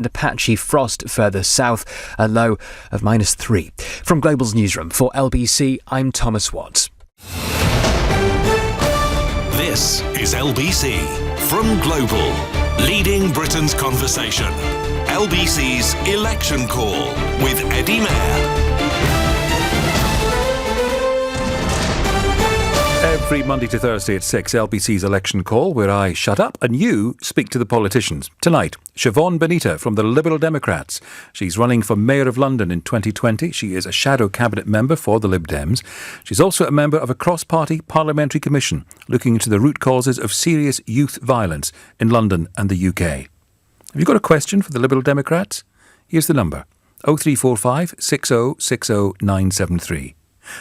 and patchy frost further south, a low of -3. From Global's newsroom for LBC, I'm Thomas Watt. This is LBC from Global, leading Britain's conversation. LBC's Election Call with Eddie Mair. Every Monday to Thursday at 6, LBC's Election Call, where I shut up and you speak to the politicians. Tonight, Siobhan Benita from the Liberal Democrats. She's running for Mayor of London in 2020. She is a shadow cabinet member for the Lib Dems. She's also a member of a cross-party parliamentary commission looking into the root causes of serious youth violence in London and the UK. Have you got a question for the Liberal Democrats? Here's the number: 0345 6060 973.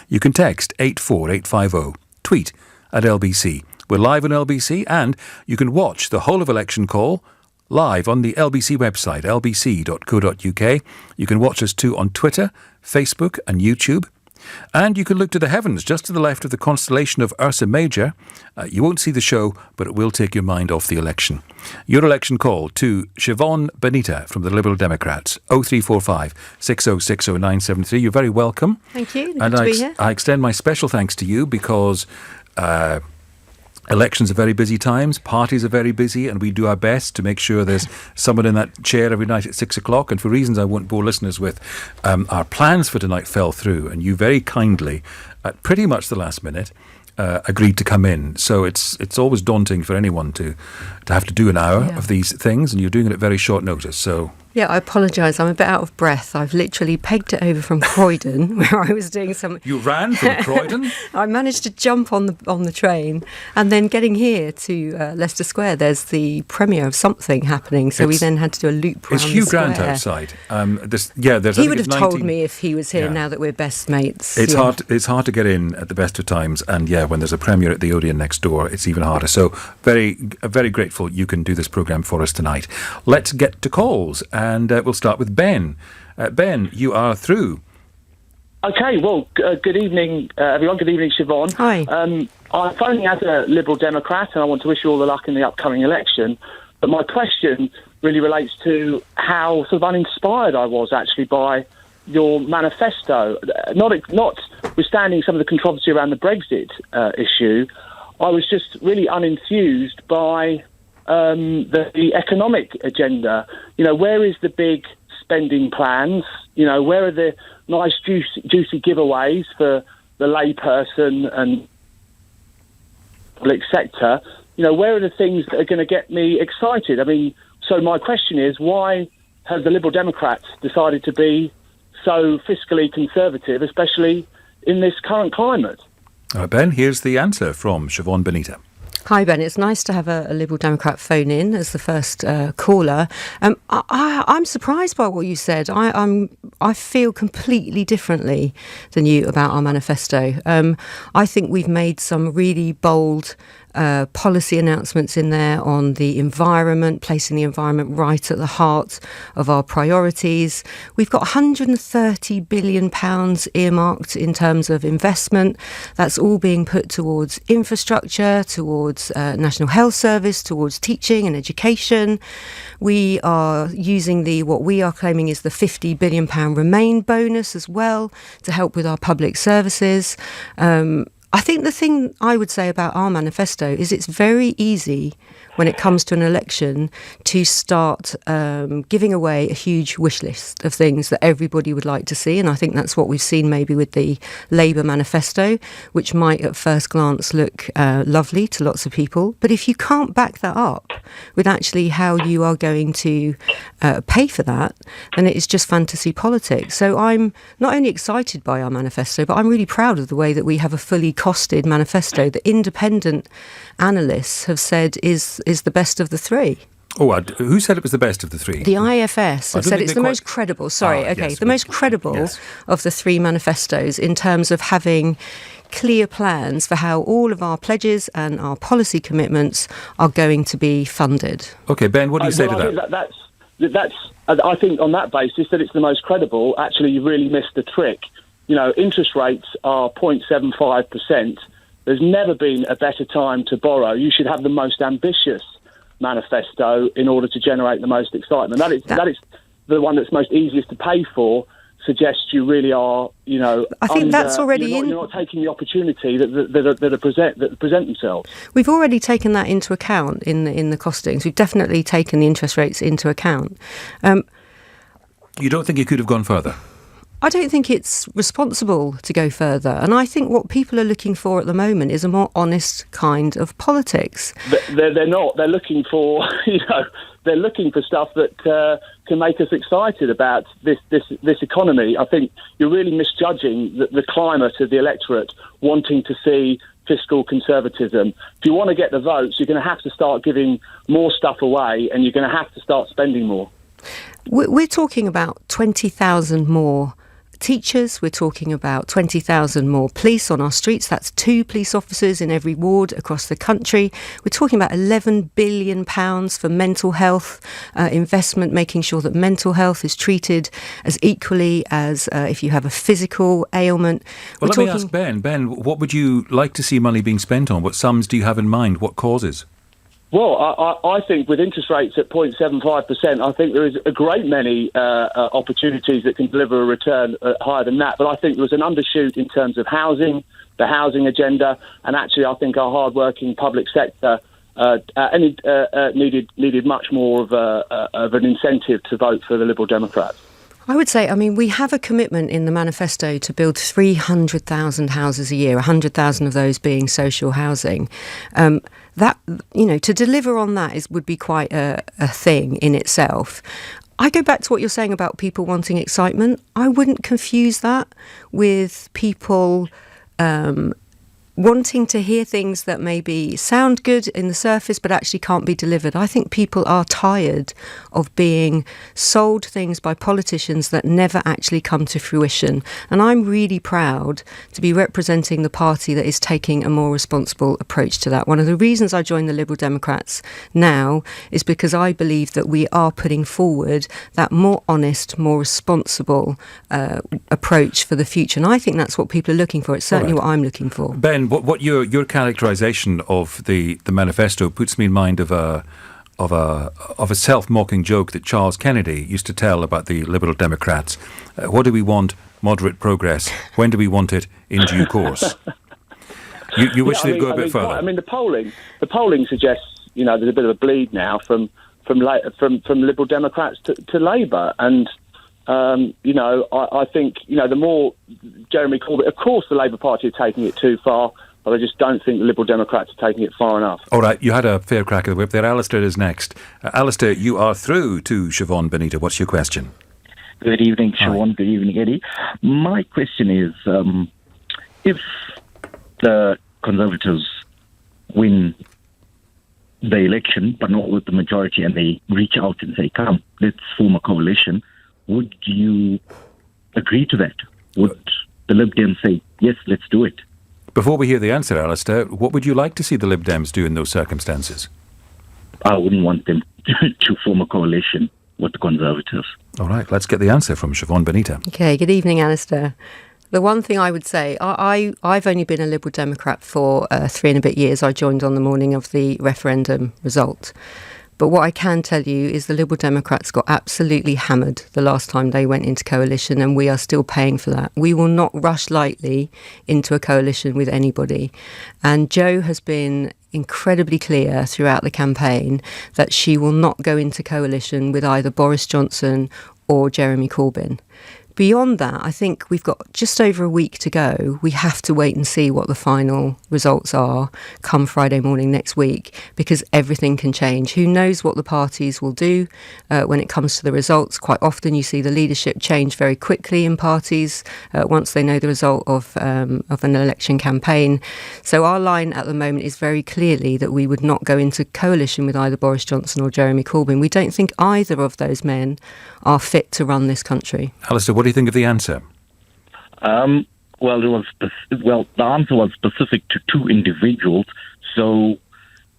You can text 84850. Tweet at LBC. We're live on LBC, and you can watch the whole of Election Call live on the LBC website, lbc.co.uk. You can watch us too on Twitter, Facebook and YouTube. And you can look to the heavens just to the left of the constellation of Ursa Major. You won't see the show, but it will take your mind off the election. Your election call to Siobhan Benita from the Liberal Democrats, 0345 6060 973. You're very welcome. Thank you. And Good to be here. I extend my special thanks to you because elections are very busy times, parties are very busy, and we do our best to make sure there's someone in that chair every night at 6 o'clock. And for reasons I won't bore listeners with, our plans for tonight fell through, and you very kindly, at pretty much the last minute, agreed to come in. So it's always daunting for anyone to have to do an hour of these things, and you're doing it at very short notice. So yeah, I apologise. I'm a bit out of breath. I've literally pegged it over from Croydon, where I was doing some. You ran from Croydon? I managed to jump on the train, and then getting here to Leicester Square, there's the premiere of something happening. So we then had to do a loop around the square. It's Hugh Grant outside. He would have told me if he was here. Now that we're best mates. It's hard. It's hard to get in at the best of times, and when there's a premiere at the Odeon next door, it's even harder. So very grateful you can do this programme for us tonight. Let's get to calls. And we'll start with Ben. Ben, you are through. Okay, well, good evening, everyone. Good evening, Siobhan. Hi. I'm phoning as a Liberal Democrat, and I want to wish you all the luck in the upcoming election. But my question really relates to how sort of uninspired I was, actually, by your manifesto. Notwithstanding some of the controversy around the Brexit issue, I was just really unenthused by the economic agenda. Where is the big spending plans? Where are the nice juicy giveaways for the layperson and public sector? Where are the things that are going to get me excited? I mean, so my question is, why have the Liberal Democrats decided to be so fiscally conservative, especially in this current climate? All right, Ben, here's the answer from Siobhan Benita. Hi, Ben. It's nice to have a Liberal Democrat phone in as the first caller. I'm surprised by what you said. I feel completely differently than you about our manifesto. I think we've made some really bold policy announcements in there on the environment, placing the environment right at the heart of our priorities. We've got £130 billion earmarked in terms of investment. That's all being put towards infrastructure, towards National Health Service, towards teaching and education. We are using what we are claiming is the £50 billion Remain bonus as well to help with our public services. I think the thing I would say about our manifesto is it's very easy when it comes to an election to start giving away a huge wish list of things that everybody would like to see. And I think that's what we've seen maybe with the Labour manifesto, which might at first glance look lovely to lots of people. But if you can't back that up with actually how you are going to pay for that, then it is just fantasy politics. So I'm not only excited by our manifesto, but I'm really proud of the way that we have a fully costed manifesto that independent analysts have said is the best of the three. Oh, who said it was the best of the three? The IFS have said it's the most credible. The most credible of the three manifestos in terms of having clear plans for how all of our pledges and our policy commitments are going to be funded. Okay, Ben, what do you say to that? I think on that basis that it's the most credible. Actually, you really missed the trick. Interest rates are 0.75%. There's never been a better time to borrow. You should have the most ambitious manifesto in order to generate the most excitement. That is the one that's most easiest to pay for. Suggests you really are, I think that's already you're not taking the opportunity that present themselves. We've already taken that into account in the costings. We've definitely taken the interest rates into account. You don't think you could have gone further? I don't think it's responsible to go further. And I think what people are looking for at the moment is a more honest kind of politics. They're not. They're looking for, they're looking for stuff that can make us excited about this economy. I think you're really misjudging the climate of the electorate wanting to see fiscal conservatism. If you want to get the votes, you're going to have to start giving more stuff away, and you're going to have to start spending more. We're talking about 20,000 more teachers. We're talking about 20,000 more police on our streets. That's 2 police officers in every ward across the country. We're talking about £11 billion for mental health investment, making sure that mental health is treated as equally as if you have a physical ailment. Well, let me ask Ben. Ben, what would you like to see money being spent on? What sums do you have in mind? What causes? Well, I think with interest rates at 0.75%, I think there is a great many opportunities that can deliver a return higher than that. But I think there was an undershoot in terms of housing, the housing agenda, and actually I think our hard-working public sector needed much more of an incentive to vote for the Liberal Democrats. I would say, we have a commitment in the manifesto to build 300,000 houses a year, 100,000 of those being social housing. To deliver on that would be quite a thing in itself. I go back to what you're saying about people wanting excitement. I wouldn't confuse that with people wanting to hear things that maybe sound good in the surface but actually can't be delivered. I think people are tired of being sold things by politicians that never actually come to fruition. And I'm really proud to be representing the party that is taking a more responsible approach to that. One of the reasons I joined the Liberal Democrats now is because I believe that we are putting forward that more honest, more responsible approach for the future. And I think that's what people are looking for. It's certainly what I'm looking for. Ben, what your characterisation of the manifesto puts me in mind of a self-mocking joke that Charles Kennedy used to tell about the Liberal Democrats. What do we want? Moderate progress. When do we want it? In due course. You wish they'd go a bit further. The polling suggests there's a bit of a bleed now from Liberal Democrats to Labour, and I think the more Jeremy Corbyn, of course, the Labour Party are taking it too far, but I just don't think the Liberal Democrats are taking it far enough. All right, you had a fair crack of the whip there. Alistair is next. Alistair, you are through to Siobhan Benita. What's your question? Good evening, Siobhan. Good evening, Eddie. My question is, if the Conservatives win the election, but not with the majority, and they reach out and say, come, let's form a coalition, would you agree to that? Would the Lib Dems say, yes, let's do it? Before we hear the answer, Alistair, what would you like to see the Lib Dems do in those circumstances? I wouldn't want them to form a coalition with the Conservatives. All right, let's get the answer from Siobhan Benita. Okay, good evening, Alistair. The one thing I would say, I've only been a Liberal Democrat for 3 and a bit years. I joined on the morning of the referendum result. But what I can tell you is the Liberal Democrats got absolutely hammered the last time they went into coalition, and we are still paying for that. We will not rush lightly into a coalition with anybody. And Jo has been incredibly clear throughout the campaign that she will not go into coalition with either Boris Johnson or Jeremy Corbyn. Beyond that, I think we've got just over a week to go. We have to wait and see what the final results are come Friday morning next week, because everything can change. Who knows what the parties will do when it comes to the results? Quite often you see the leadership change very quickly in parties once they know the result of an election campaign. So our line at the moment is very clearly that we would not go into coalition with either Boris Johnson or Jeremy Corbyn. We don't think either of those men are fit to run this country. Alistair, what do you think of the answer? The answer was specific to 2 individuals. So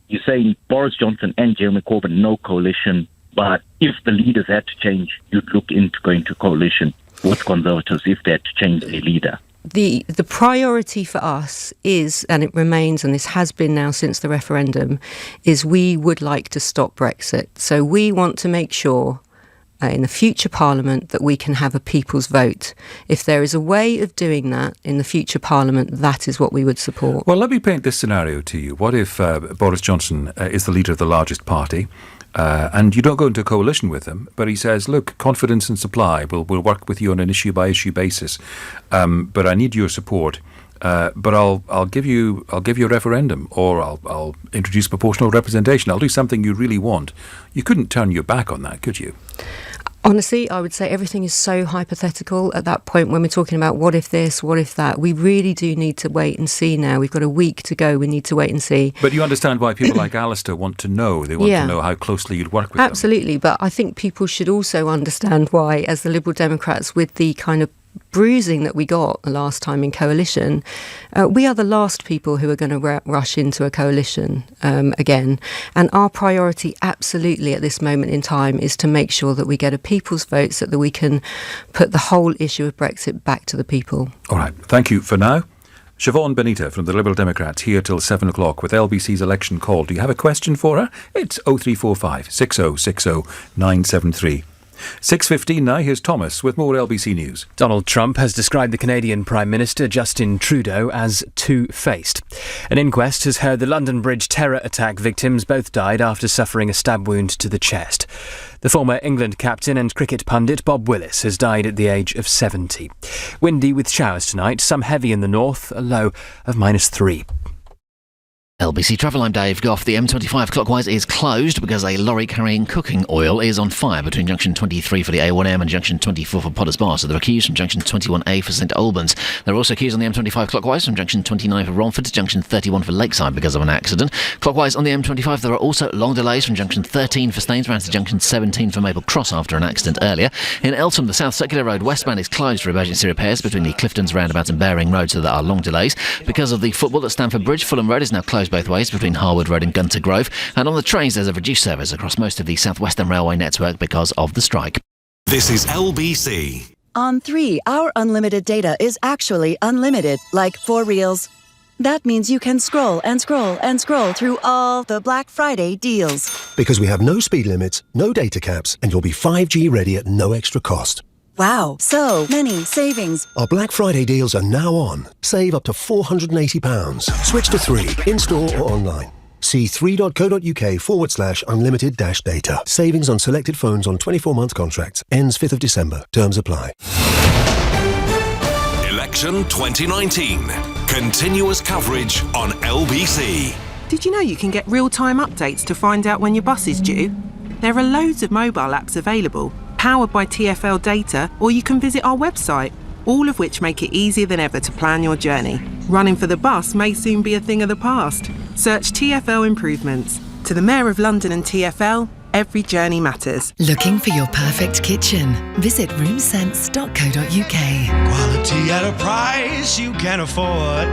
you're saying Boris Johnson and Jeremy Corbyn, no coalition. But if the leaders had to change, you'd look into going to coalition with Conservatives if they had to change their leader. the priority for us is, and it remains, and this has been now since the referendum, is we would like to stop Brexit. So we want to make sure in the future Parliament that we can have a people's vote. If there is a way of doing that in the future Parliament, that is what we would support. Well, let me paint this scenario to you. What if Boris Johnson is the leader of the largest party, and you don't go into a coalition with him, but he says, look, confidence and supply, we'll work with you on an issue-by-issue basis, but I need your support. But I'll give you a referendum, or I'll introduce proportional representation. I'll do something you really want. You couldn't turn your back on that, could you? Honestly, I would say everything is so hypothetical at that point when we're talking about what if this, what if that. We really do need to wait and see now. We've got a week to go. We need to wait and see. But you understand why people like Alistair want to know. They want to know how closely you'd work with them. Absolutely. But I think people should also understand why, as the Liberal Democrats, with the kind of bruising that we got the last time in coalition, we are the last people who are going to rush into a coalition again. And our priority absolutely at this moment in time is to make sure that we get a people's vote so that we can put the whole issue of Brexit back to the people. All right. Thank you for now. Siobhan Benita from the Liberal Democrats here till 7 o'clock with LBC's election call. Do you have a question for her? It's 0345 6060 973. 6:15 now, here's Thomas with more LBC News. Donald Trump has described the Canadian Prime Minister Justin Trudeau as two-faced. An inquest has heard the London Bridge terror attack victims both died after suffering a stab wound to the chest. The former England captain and cricket pundit Bob Willis has died at the age of 70. Windy with showers tonight, some heavy in the north, a low of -3. LBC Travel, I'm Dave Goff. The M25 clockwise is closed because a lorry carrying cooking oil is on fire between junction 23 for the A1M and junction 24 for Potters Bar. So there are queues from junction 21A for St Albans. There are also queues on the M25 clockwise from junction 29 for Romford to junction 31 for Lakeside because of an accident. Clockwise on the M25 there are also long delays from junction 13 for Stainsbourne to junction 17 for Maple Cross after an accident earlier. In Eltham, the South Circular Road westbound is closed for emergency repairs between the Cliftons roundabout and Baring Road, so there are long delays. Because of the football at Stamford Bridge, Fulham Road is now closed both ways between Harwood Road and Gunter Grove, and on the trains there's a reduced service across most of the South Western Railway network because of the strike. This is LBC. On 3, our unlimited data is actually unlimited, like for reals. That means you can scroll and scroll and scroll through all the Black Friday deals. Because we have no speed limits, no data caps, and you'll be 5G ready at no extra cost. Wow, so many savings. Our Black Friday deals are now on. Save up to £480. Switch to 3, in-store or online. See 3.co.uk/unlimited-data. Savings on selected phones on 24-month contracts. Ends 5th of December. Terms apply. Election 2019. Continuous coverage on LBC. Did you know you can get real-time updates to find out when your bus is due? There are loads of mobile apps available, powered by TfL data, or you can visit our website, all of which make it easier than ever to plan your journey. Running for the bus may soon be a thing of the past. Search TfL improvements. To the Mayor of London and TfL, every journey matters. Looking for your perfect kitchen? Visit roomsense.co.uk. Quality at a price you can afford.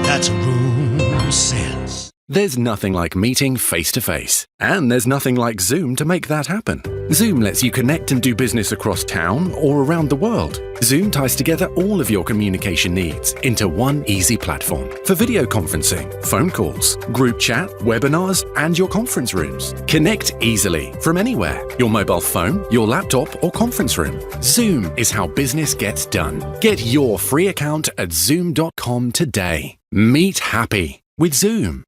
That's RoomSense. There's nothing like meeting face-to-face. And there's nothing like Zoom to make that happen. Zoom lets you connect and do business across town or around the world. Zoom ties together all of your communication needs into one easy platform for video conferencing, phone calls, group chat, webinars, and your conference rooms. Connect easily from anywhere, your mobile phone, your laptop, or conference room. Zoom is how business gets done. Get your free account at zoom.com today. Meet happy with Zoom.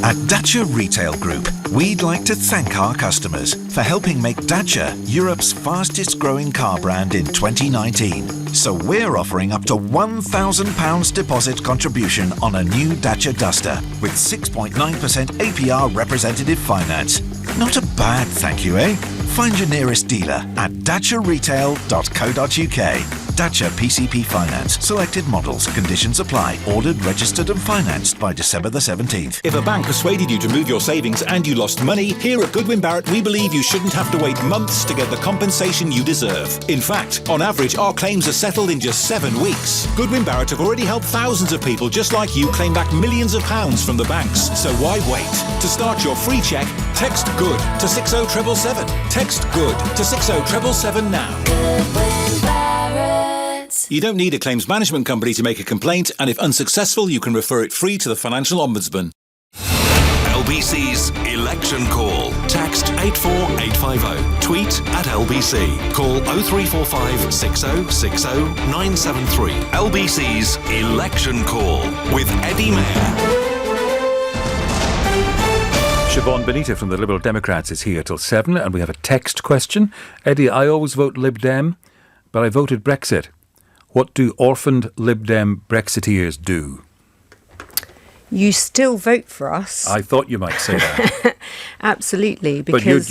At Dacia Retail Group, we'd like to thank our customers for helping make Dacia Europe's fastest growing car brand in 2019. So we're offering up to £1,000 deposit contribution on a new Dacia Duster with 6.9% APR representative finance. Not a bad thank you, eh? Find your nearest dealer at daciaretail.co.uk. Dacia PCP Finance. Selected models. Conditions apply. Ordered, registered and financed by December the 17th. If a bank persuaded you to move your savings and you lost money, here at Goodwin Barrett we believe you shouldn't have to wait months to get the compensation you deserve. In fact, on average, our claims are settled in just 7 weeks. Goodwin Barrett have already helped thousands of people just like you claim back millions of pounds from the banks. So why wait? To start your free check, text GOOD to 60777. Text GOOD to 60777 now. Goodwin Barrett. You don't need a claims management company to make a complaint, and if unsuccessful, you can refer it free to the Financial Ombudsman. LBC's Election Call. Text 84850. Tweet at LBC. Call 0345 6060 973. LBC's Election Call with Eddie Mair. Siobhan Benita from the Liberal Democrats is here till 7, and we have a text question. Eddie, I always vote Lib Dem, but I voted Brexit. What do orphaned Lib Dem Brexiteers do? You still vote for us. I thought you might say that. Absolutely, because...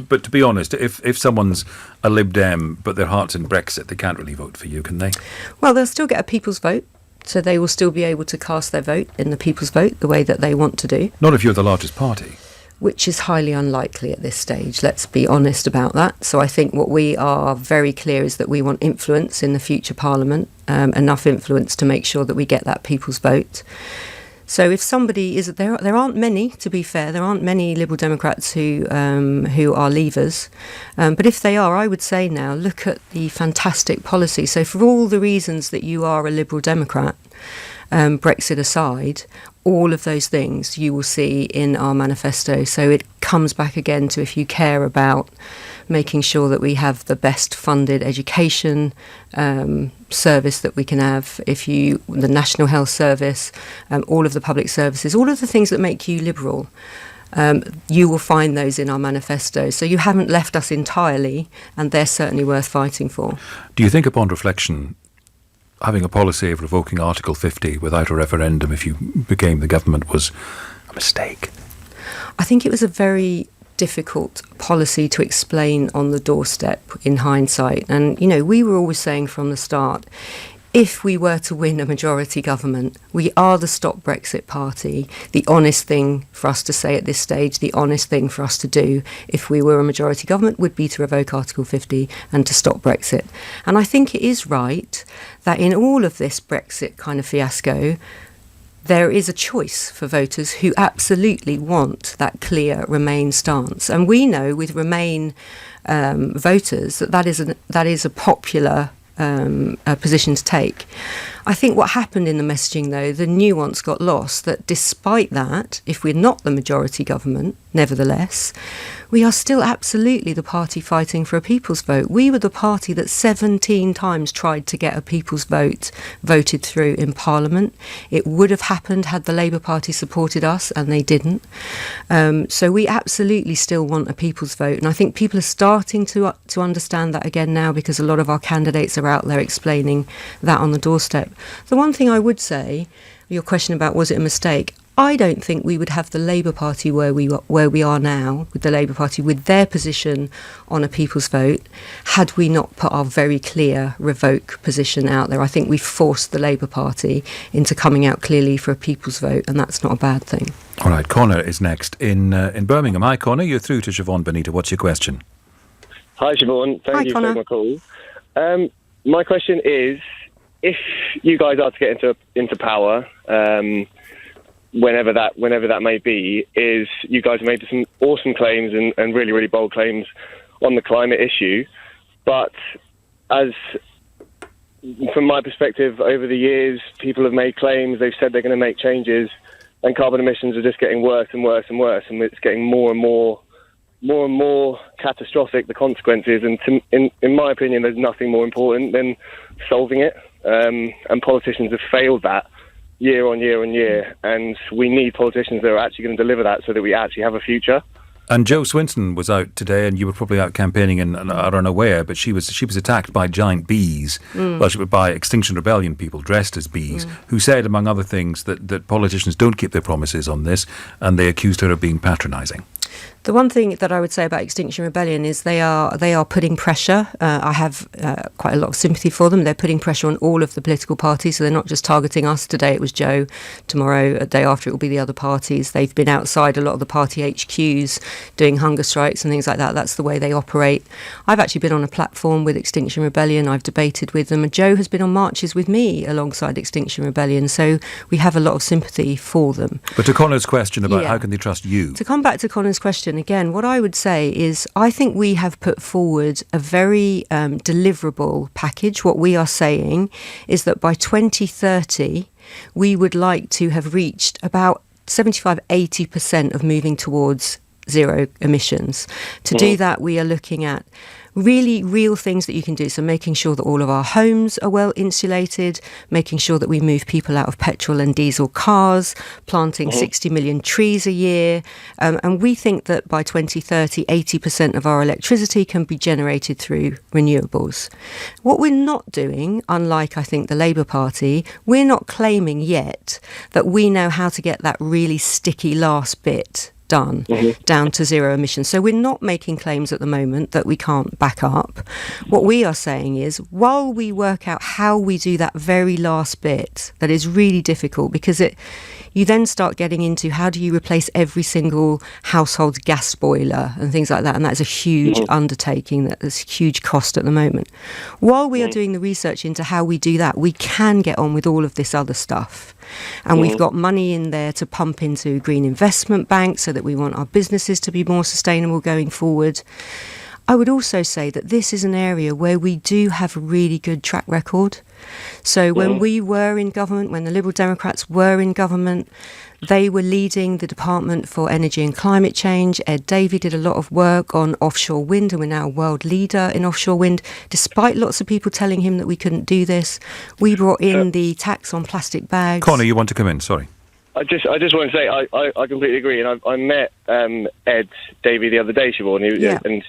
But to be honest, if someone's a Lib Dem but their heart's in Brexit, they can't really vote for you, can they? Well, they'll still get a people's vote, so they will still be able to cast their vote in the people's vote the way that they want to do. Not if you're the largest party. Which is highly unlikely at this stage, let's be honest about that. So I think what we are very clear is that we want influence in the future Parliament, enough influence to make sure that we get that people's vote. So if somebody is... There aren't many, to be fair, there aren't many Liberal Democrats who are leavers. But if they are, I would say now, look at the fantastic policy. So for all the reasons that you are a Liberal Democrat, Brexit aside, all of those things you will see in our manifesto. So it comes back again to, if you care about making sure that we have the best funded education service that we can have, the National Health Service, all of the public services, all of the things that make you liberal, you will find those in our manifesto. So you haven't left us entirely, and they're certainly worth fighting for. Do you think, upon reflection, having a policy of revoking Article 50 without a referendum if you became the government was a mistake? I think it was a very difficult policy to explain on the doorstep in hindsight. And, we were always saying from the start, if we were to win a majority government, we are the Stop Brexit Party. The honest thing for us to say at this stage, the honest thing for us to do if we were a majority government would be to revoke Article 50 and to stop Brexit. And I think it is right that in all of this Brexit kind of fiasco, there is a choice for voters who absolutely want that clear Remain stance. And we know with Remain voters that is a popular position to take. I think what happened in the messaging, though, the nuance got lost, that despite that, if we're not the majority government, nevertheless, we are still absolutely the party fighting for a people's vote. We were the party that 17 times tried to get a people's vote voted through in Parliament. It would have happened had the Labour Party supported us, and they didn't. So we absolutely still want a people's vote. And I think people are starting to understand that again now, because a lot of our candidates are out there explaining that on the doorstep. The one thing I would say, your question about was it a mistake, I don't think we would have the Labour Party where we are now, with the Labour Party, with their position on a people's vote, had we not put our very clear revoke position out there. I think we forced the Labour Party into coming out clearly for a people's vote, and that's not a bad thing. All right, Connor is next in Birmingham. Hi, Connor. You're through to Siobhan Benita. What's your question? Hi, Siobhan. Thank you for taking my call. My question is, if you guys are to get into power, whenever that may be, is you guys made some awesome claims and really, really bold claims on the climate issue. But from my perspective, over the years, people have made claims, they've said they're going to make changes, and carbon emissions are just getting worse and worse and worse, and it's getting more and more catastrophic, the consequences. And in my opinion, there's nothing more important than solving it. And politicians have failed that year on year on year, and we need politicians that are actually going to deliver that so that we actually have a future. And Jo Swinson was out today, and you were probably out campaigning in I don't know where, but she was attacked by giant bees, by Extinction Rebellion people dressed as bees, who said, among other things, that politicians don't keep their promises on this, and they accused her of being patronising. The one thing that I would say about Extinction Rebellion is they are putting pressure. I have quite a lot of sympathy for them. They're putting pressure on all of the political parties, so they're not just targeting us. Today it was Jo, tomorrow, a day after, it will be the other parties. They've been outside a lot of the party HQs doing hunger strikes and things like that. That's the way they operate. I've actually been on a platform with Extinction Rebellion. I've debated with them, and Jo has been on marches with me alongside Extinction Rebellion, so we have a lot of sympathy for them. But to Connor's question about how can they trust you? To come back to Connor's question, question, again, what I would say is I think we have put forward a very deliverable package. What we are saying is that by 2030, we would like to have reached about 75-80% of moving towards zero emissions. To do that, we are looking at really real things that you can do. So making sure that all of our homes are well insulated, making sure that we move people out of petrol and diesel cars, planting 60 million trees a year. And we think that by 2030, 80% of our electricity can be generated through renewables. What we're not doing, unlike I think the Labour Party, we're not claiming yet that we know how to get that really sticky last bit done down to zero emissions. So we're not making claims at the moment that we can't back up. What we are saying is, while we work out how we do that very last bit, that is really difficult, because you then start getting into how do you replace every single household's gas boiler and things like that, and that's a huge undertaking, that's a huge cost at the moment. While we are doing the research into how we do that, we can get on with all of this other stuff. And we've got money in there to pump into green investment banks so that we want our businesses to be more sustainable going forward. I would also say that this is an area where we do have a really good track record. So when we were in government, when the Liberal Democrats were in government, they were leading the Department for Energy and Climate Change. Ed Davey did a lot of work on offshore wind, and we're now a world leader in offshore wind. Despite lots of people telling him that we couldn't do this, we brought in the tax on plastic bags. Connor, you want to come in? Sorry. I just want to say I completely agree, and I met Ed Davey the other day, Siobhan, and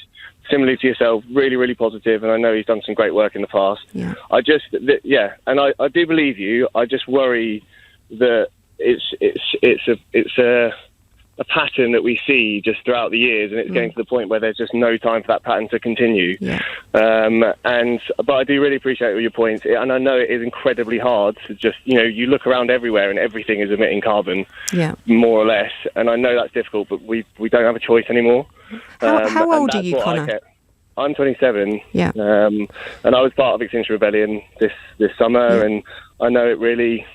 similarly to yourself, really, really positive, and I know he's done some great work in the past. Yeah. And I do believe you. I just worry that it's a pattern that we see just throughout the years, and it's getting to the point where there's just no time for that pattern to continue. Yeah. But I do really appreciate all your points, and I know it is incredibly hard to just, you look around everywhere and everything is emitting carbon, more or less, and I know that's difficult, but we don't have a choice anymore. How old are you, Connor? I'm 27, yeah. And I was part of Extinction Rebellion this summer, and I know it really,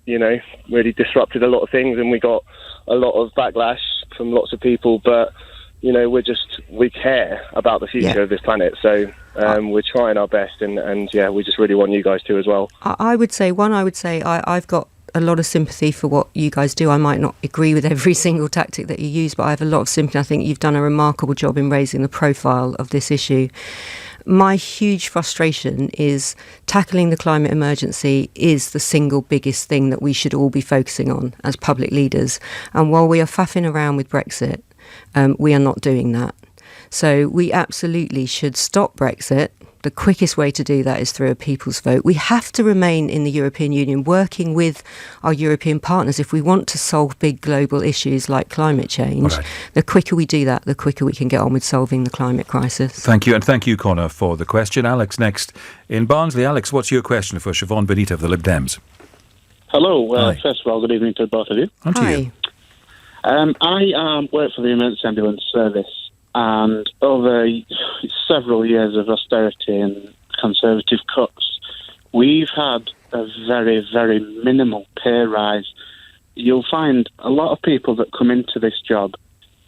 really disrupted a lot of things, and we got a lot of backlash from lots of people, but we care about the future of this planet, so we're trying our best, and we just really want you guys to as well. I would say I've got a lot of sympathy for what you guys do. I might not agree with every single tactic that you use, but I have a lot of sympathy. I think you've done a remarkable job in raising the profile of this issue. My huge frustration is tackling the climate emergency is the single biggest thing that we should all be focusing on as public leaders. And while we are faffing around with Brexit, we are not doing that. So we absolutely should stop Brexit. The quickest way to do that is through a people's vote. We have to remain in the European Union, working with our European partners if we want to solve big global issues like climate change. Right. The quicker we do that, the quicker we can get on with solving the climate crisis. Thank you, and thank you, Connor, for the question. Alex next in Barnsley. Alex, what's your question for Siobhan Benita of the Lib Dems? Hello. First of all, good evening to both of you. And to you. I work for the Emergency Ambulance Service, and over several years of austerity and conservative cuts, we've had a very, very minimal pay rise. You'll find a lot of people that come into this job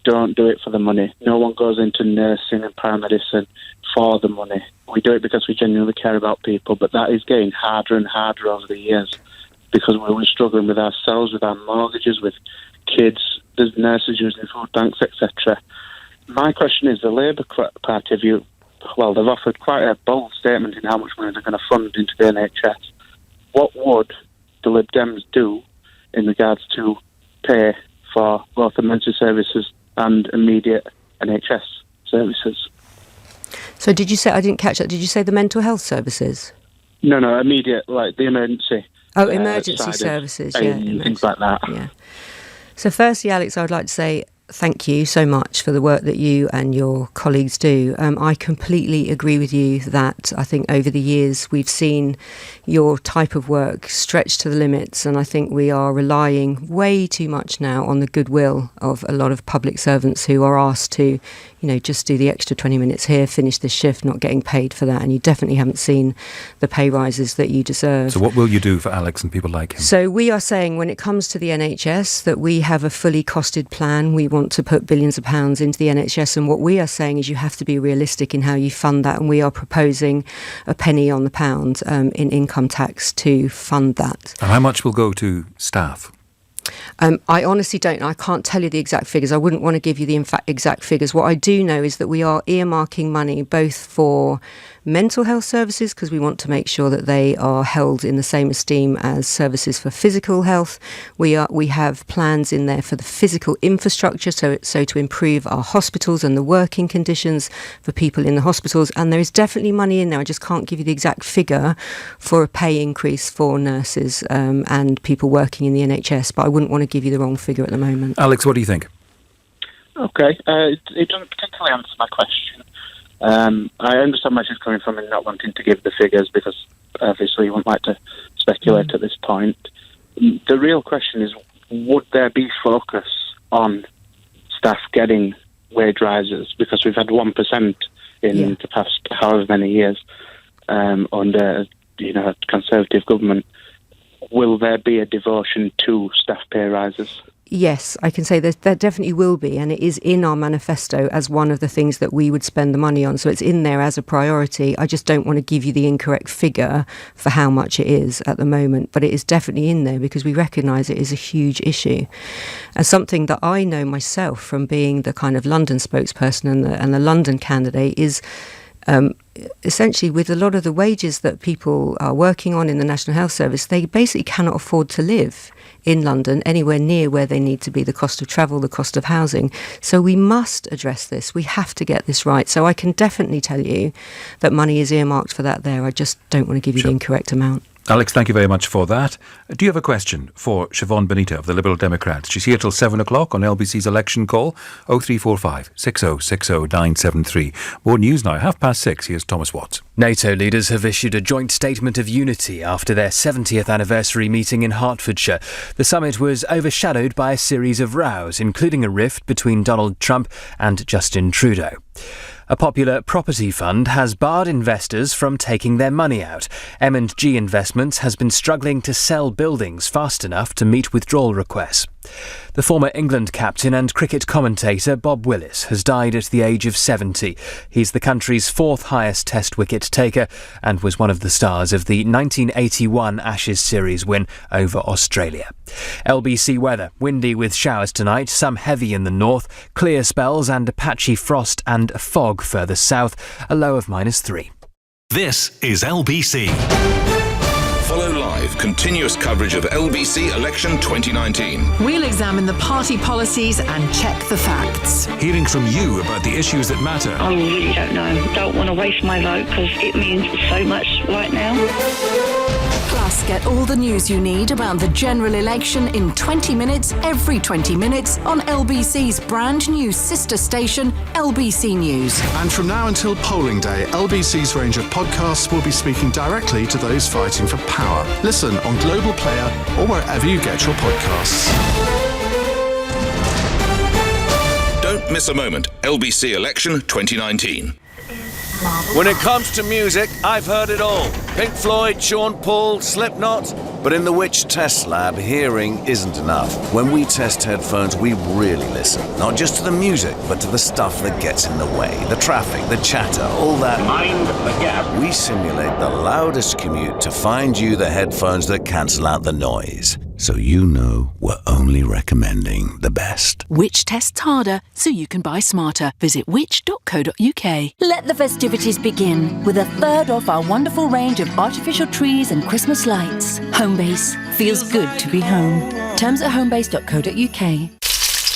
don't do it for the money. No one goes into nursing and paramedicine for the money. We do it because we genuinely care about people, but that is getting harder and harder over the years because we're struggling with ourselves, with our mortgages, with kids, there's nurses using food banks, etc. My question is, the Labour Party, they've offered quite a bold statement in how much money they're going to fund into the NHS. What would the Lib Dems do in regards to pay for both emergency services and immediate NHS services? So did you say, I didn't catch that, did you say the mental health services? No, immediate, like the emergency. Oh, emergency services, things like that. Yeah. So firstly, Alex, I would like to say thank you so much for the work that you and your colleagues do. I completely agree with you that I think over the years we've seen your type of work stretched to the limits, and I think we are relying way too much now on the goodwill of a lot of public servants who are asked to, just do the extra 20 minutes here, finish this shift, not getting paid for that, and you definitely haven't seen the pay rises that you deserve. So what will you do for Alex and people like him? So we are saying when it comes to the NHS that we have a fully costed plan. We want want to put billions of pounds into the NHS, and what we are saying is you have to be realistic in how you fund that, and we are proposing a penny on the pound in income tax to fund that. And how much will go to staff? I honestly don't know. I can't tell you the exact figures. I wouldn't want to give you the exact figures. What I do know is that we are earmarking money both for mental health services, because we want to make sure that they are held in the same esteem as services for physical health. We have plans in there for the physical infrastructure, so to improve our hospitals and the working conditions for people in the hospitals. And there is definitely money in there. I just can't give you the exact figure for a pay increase for nurses and people working in the NHS, but I wouldn't want to give you the wrong figure at the moment. Alex, what do you think? Okay, it doesn't particularly answer my question. I understand where she's coming from in not wanting to give the figures, because obviously you wouldn't like to speculate at this point. The real question is, would there be focus on staff getting wage rises? Because we've had 1% in the past however many years under a Conservative government. Will there be a devotion to staff pay rises? Yes, I can say there definitely will be, and it is in our manifesto as one of the things that we would spend the money on. So it's in there as a priority. I just don't want to give you the incorrect figure for how much it is at the moment, but it is definitely in there because we recognise it is a huge issue. And something that I know myself from being the kind of London spokesperson and the London candidate is essentially with a lot of the wages that people are working on in the National Health Service, they basically cannot afford to live in London anywhere near where they need to be, the cost of travel, the cost of housing. So we must address this. We have to get this right. So I can definitely tell you that money is earmarked for that there. I just don't want to give you the incorrect amount. Alex, thank you very much for that. Do you have a question for Siobhan Benita of the Liberal Democrats? She's here till 7 o'clock on LBC's election call, 0345 6060 973. More news now, 6:30. Here's Thomas Watts. NATO leaders have issued a joint statement of unity after their 70th anniversary meeting in Hertfordshire. The summit was overshadowed by a series of rows, including a rift between Donald Trump and Justin Trudeau. A popular property fund has barred investors from taking their money out. M&G Investments has been struggling to sell buildings fast enough to meet withdrawal requests. The former England captain and cricket commentator Bob Willis has died at the age of 70. He's the country's fourth highest Test wicket taker and was one of the stars of the 1981 Ashes series win over Australia. LBC weather: windy with showers tonight, some heavy in the north, clear spells and a patchy frost and fog further south, a low of -3. This is LBC. Follow live continuous coverage of LBC Election 2019. We'll examine the party policies and check the facts. Hearing from you about the issues that matter. I really don't know. Don't want to waste my vote because it means so much right now. Plus, get all the news you need about the general election in 20 minutes, every 20 minutes, on LBC's brand new sister station, LBC News. And from now until polling day, LBC's range of podcasts will be speaking directly to those fighting for power. Listen on Global Player or wherever you get your podcasts. Don't miss a moment. LBC Election 2019. When it comes to music, I've heard it all. Pink Floyd, Sean Paul, Slipknot. But in the Which Test Lab, hearing isn't enough. When we test headphones, we really listen. Not just to the music, but to the stuff that gets in the way. The traffic, the chatter, all that. Mind the gap. We simulate the loudest commute to find you the headphones that cancel out the noise. So you know we're only recommending the best. Which tests harder so you can buy smarter. Visit which.co.uk. Let the festivities begin with a third off our wonderful range of artificial trees and Christmas lights. Homebase. Feels good to be home. Terms at homebase.co.uk.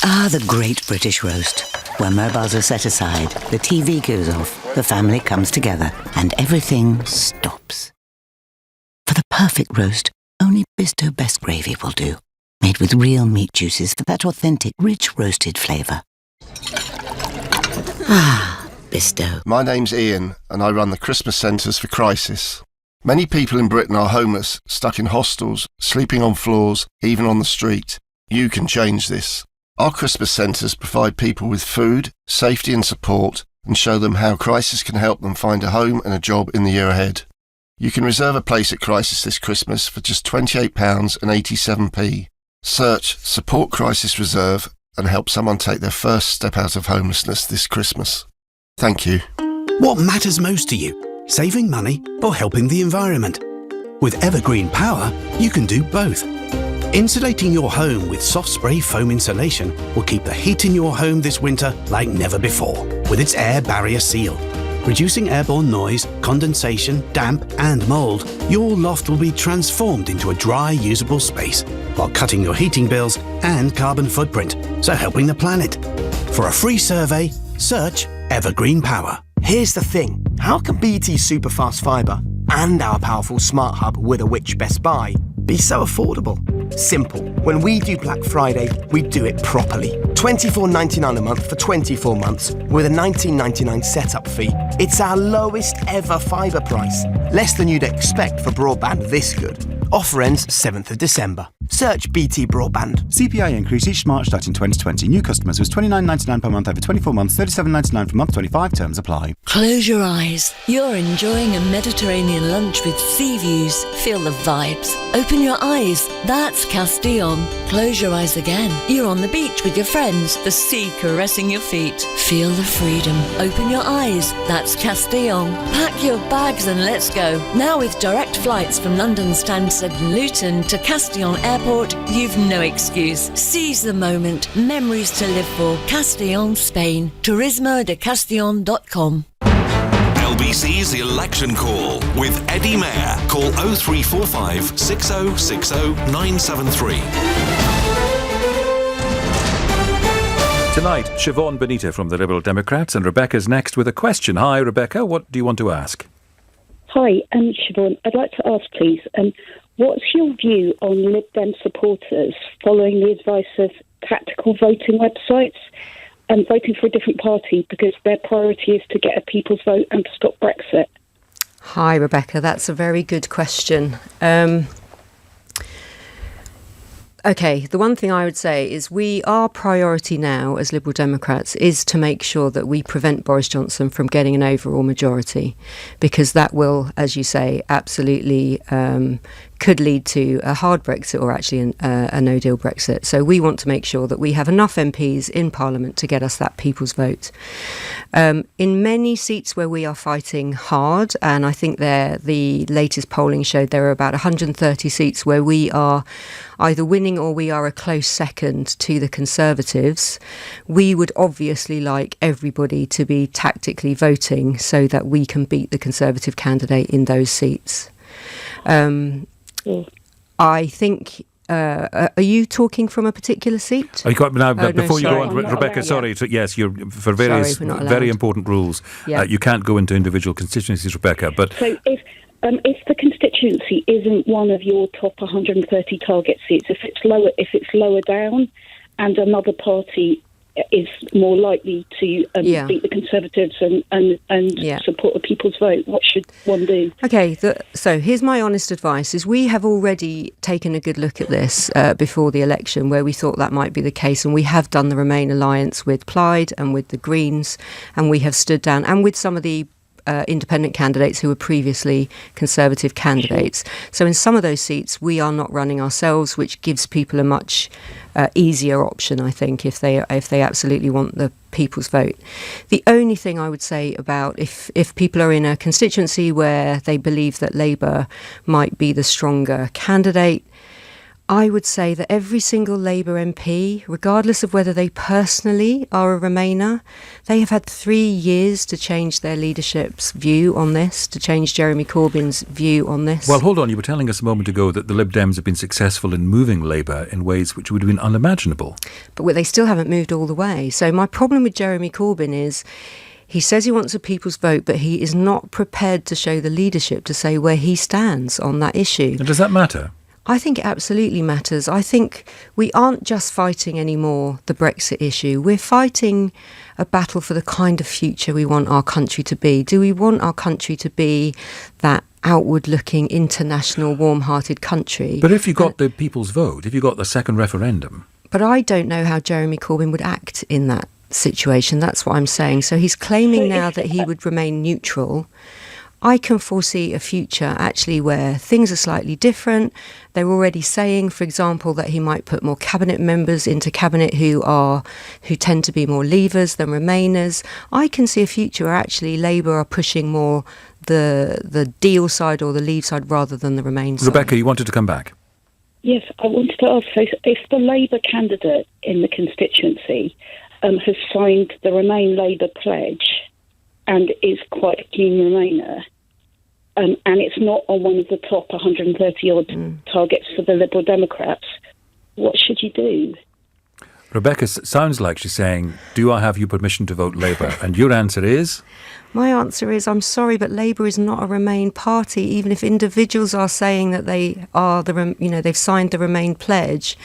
Ah, the great British roast. Where mobiles are set aside, the TV goes off, the family comes together, and everything stops. For the perfect roast, only Bisto Best Gravy will do. Made with real meat juices for that authentic, rich roasted flavour. Ah, Bisto. My name's Ian, and I run the Christmas Centres for Crisis. Many people in Britain are homeless, stuck in hostels, sleeping on floors, even on the street. You can change this. Our Christmas Centres provide people with food, safety and support, and show them how Crisis can help them find a home and a job in the year ahead. You can reserve a place at Crisis this Christmas for just £28.87. Search Support Crisis Reserve and help someone take their first step out of homelessness this Christmas. Thank you. What matters most to you? Saving money or helping the environment? With Evergreen Power, you can do both. Insulating your home with soft spray foam insulation will keep the heat in your home this winter like never before, with its air barrier seal. Reducing airborne noise, condensation, damp and mould, your loft will be transformed into a dry, usable space, while cutting your heating bills and carbon footprint, so helping the planet. For a free survey, search Evergreen Power. Here's the thing. How can BT's superfast fibre and our powerful smart hub with a Which Best Buy be so affordable? Simple. When we do Black Friday, we do it properly. $24.99 a month for 24 months with a $19.99 setup fee. It's our lowest ever fibre price. Less than you'd expect for broadband this good. Offer ends 7th of December. Search BT Broadband. CPI increase each March starting 2020. New customers was $29.99 per month over 24 months, $37.99 for month 25. Terms apply. Close your eyes. You're enjoying a Mediterranean lunch with sea views. Feel the vibes. Open your eyes. That's Castillon. Close your eyes again. You're on the beach with your friends. The sea caressing your feet. Feel the freedom. Open your eyes. That's Castillon. Pack your bags and let's go. Now with direct flights from London Stansted and Luton to Castillon Airport, you've no excuse. Seize the moment. Memories to live for. Castillon, Spain. Turismodecastillon.com. LBC's The Election Call with Eddie Mair. Call 0345 6060 973. Tonight, Siobhan Benita from the Liberal Democrats, and Rebecca's next with a question. Hi, Rebecca. What do you want to ask? Hi, Siobhan. I'd like to ask, please, what's your view on Lib Dem supporters following the advice of tactical voting websites and voting for a different party because their priority is to get a people's vote and to stop Brexit? Hi, Rebecca. That's a very good question. OK, the one thing I would say is our priority now as Liberal Democrats is to make sure that we prevent Boris Johnson from getting an overall majority, because that will, as you say, absolutely could lead to a hard Brexit or actually a no-deal Brexit. So we want to make sure that we have enough MPs in Parliament to get us that people's vote. In many seats where we are fighting hard, and I think the latest polling showed there are about 130 seats where we are either winning or we are a close second to the Conservatives, we would obviously like everybody to be tactically voting so that we can beat the Conservative candidate in those seats. I think... are you talking from a particular seat? Before you go on, Rebecca, sorry. Yes, you're for various very important rules. Yeah. You can't go into individual constituencies, Rebecca. But so if the constituency isn't one of your top 130 target seats, if it's lower down, and another party is more likely to beat the Conservatives and support the people's vote, what should one do? OK, so here's my honest advice, is we have already taken a good look at this before the election, where we thought that might be the case, and we have done the Remain alliance with Plaid and with the Greens, and we have stood down, and with some of the independent candidates who were previously Conservative candidates. So in some of those seats, we are not running ourselves, which gives people a much easier option, I think, if they absolutely want the people's vote. The only thing I would say about if people are in a constituency where they believe that Labour might be the stronger candidate, I would say that every single Labour MP, regardless of whether they personally are a Remainer, they have had 3 years to change their leadership's view on this, to change Jeremy Corbyn's view on this. Well, hold on. You were telling us a moment ago that the Lib Dems have been successful in moving Labour in ways which would have been unimaginable. But they still haven't moved all the way. So my problem with Jeremy Corbyn is he says he wants a people's vote, but he is not prepared to show the leadership to say where he stands on that issue. And does that matter? I think it absolutely matters. I think we aren't just fighting anymore the Brexit issue. We're fighting a battle for the kind of future we want our country to be. Do we want our country to be that outward-looking, international, warm-hearted country? But if you got the people's vote, if you got the second referendum... But I don't know how Jeremy Corbyn would act in that situation. That's what I'm saying. So he's claiming now that he would remain neutral. I can foresee a future actually where things are slightly different. They're already saying, for example, that he might put more cabinet members into cabinet who tend to be more Leavers than Remainers. I can see a future where actually Labour are pushing more the deal side or the Leave side rather than the Remain side. Rebecca, you wanted to come back. Yes, I wanted to ask, so if the Labour candidate in the constituency has signed the Remain Labour pledge and is quite a keen Remainer, and it's not on one of the top 130-odd targets for the Liberal Democrats, what should you do? Rebecca sounds like she's saying, do I have your permission to vote Labour? And your answer is? My answer is, I'm sorry, but Labour is not a Remain party. Even if individuals are saying that they are they've signed the Remain pledge,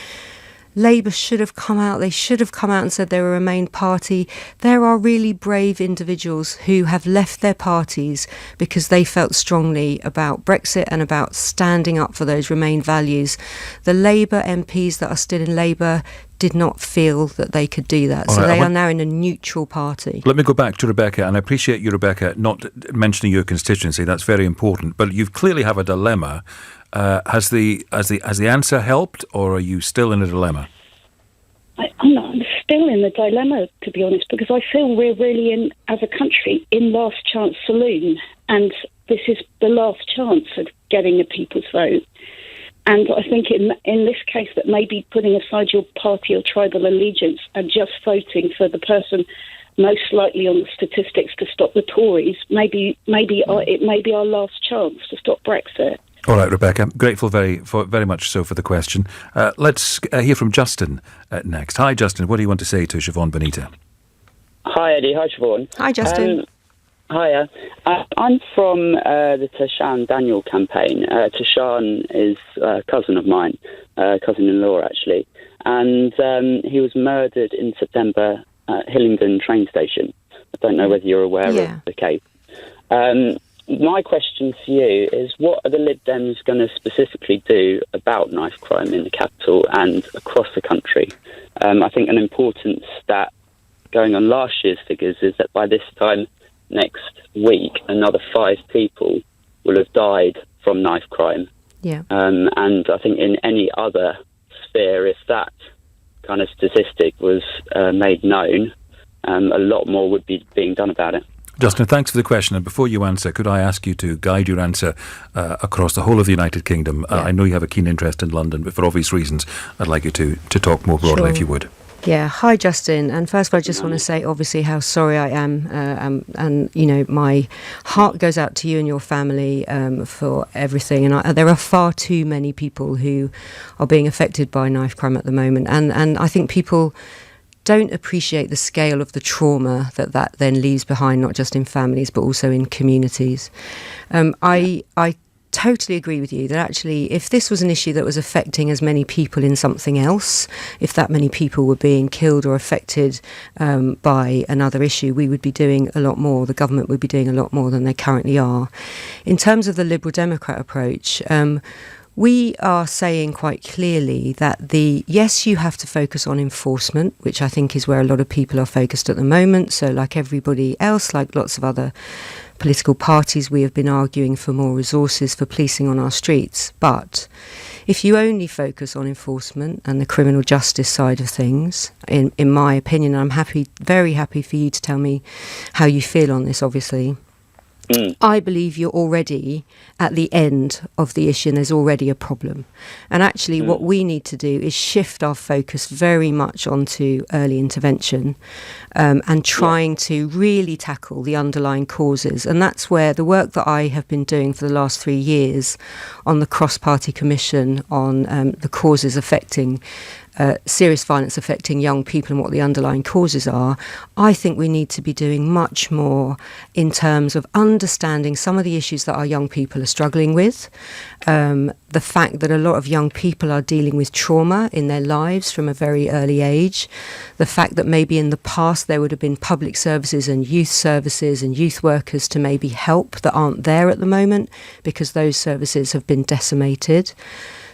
Labour should have come out. They should have come out and said they're a Remain party. There are really brave individuals who have left their parties because they felt strongly about Brexit and about standing up for those Remain values. The Labour MPs that are still in Labour did not feel that they could do that. So they are now in a neutral party. Let me go back to Rebecca, and I appreciate you, Rebecca, not mentioning your constituency. That's very important. But you clearly have a dilemma. Has the answer helped, or are you still in a dilemma? I'm still in a dilemma, to be honest, because I feel we're really as a country, in last chance saloon, and this is the last chance of getting a people's vote. And I think in this case that maybe putting aside your party or tribal allegiance and just voting for the person most likely on the statistics to stop the Tories, it may be our last chance to stop Brexit. All right, Rebecca, grateful very much so for the question. Let's hear from Justin next. Hi, Justin. What do you want to say to Siobhan Benita? Hi, Eddie. Hi, Siobhan. Hi, Justin. Hiya. I'm from the Tashan Daniel campaign. Tashan is a cousin of mine, cousin-in-law actually, and he was murdered in September at Hillingdon train station. I don't know whether you're aware of the case. My question for you is, what are the Lib Dems going to specifically do about knife crime in the capital and across the country? I think an important stat going on last year's figures is that by this time next week, another 5 people will have died from knife crime. Yeah. And I think in any other sphere, if that kind of statistic was made known, a lot more would be being done about it. Justin, thanks for the question. And before you answer, could I ask you to guide your answer across the whole of the United Kingdom? I know you have a keen interest in London, but for obvious reasons, I'd like you to talk more broadly, if you would. Yeah, hi Justin. And first of all, I just want to say obviously how sorry I am, and my heart goes out to you and your family for everything. And there are far too many people who are being affected by knife crime at the moment, and I think people don't appreciate the scale of the trauma that then leaves behind, not just in families but also in communities. I totally agree with you that actually if this was an issue that was affecting as many people in something else, if that many people were being killed or affected by another issue, we would be doing a lot more, the government would be doing a lot more than they currently are. In terms of the Liberal Democrat approach, we are saying quite clearly that yes, you have to focus on enforcement, which I think is where a lot of people are focused at the moment. So like everybody else, like lots of other political parties, we have been arguing for more resources for policing on our streets. But if you only focus on enforcement and the criminal justice side of things, in my opinion, I'm very happy for you to tell me how you feel on this, obviously. I believe you're already at the end of the issue and there's already a problem. And actually what we need to do is shift our focus very much onto early intervention and trying to really tackle the underlying causes. And that's where the work that I have been doing for the last 3 years on the cross-party commission on the causes affecting serious violence affecting young people and what the underlying causes are, I think we need to be doing much more in terms of understanding some of the issues that our young people are struggling with. The fact that a lot of young people are dealing with trauma in their lives from a very early age. The fact that maybe in the past there would have been public services and youth workers to maybe help that aren't there at the moment because those services have been decimated.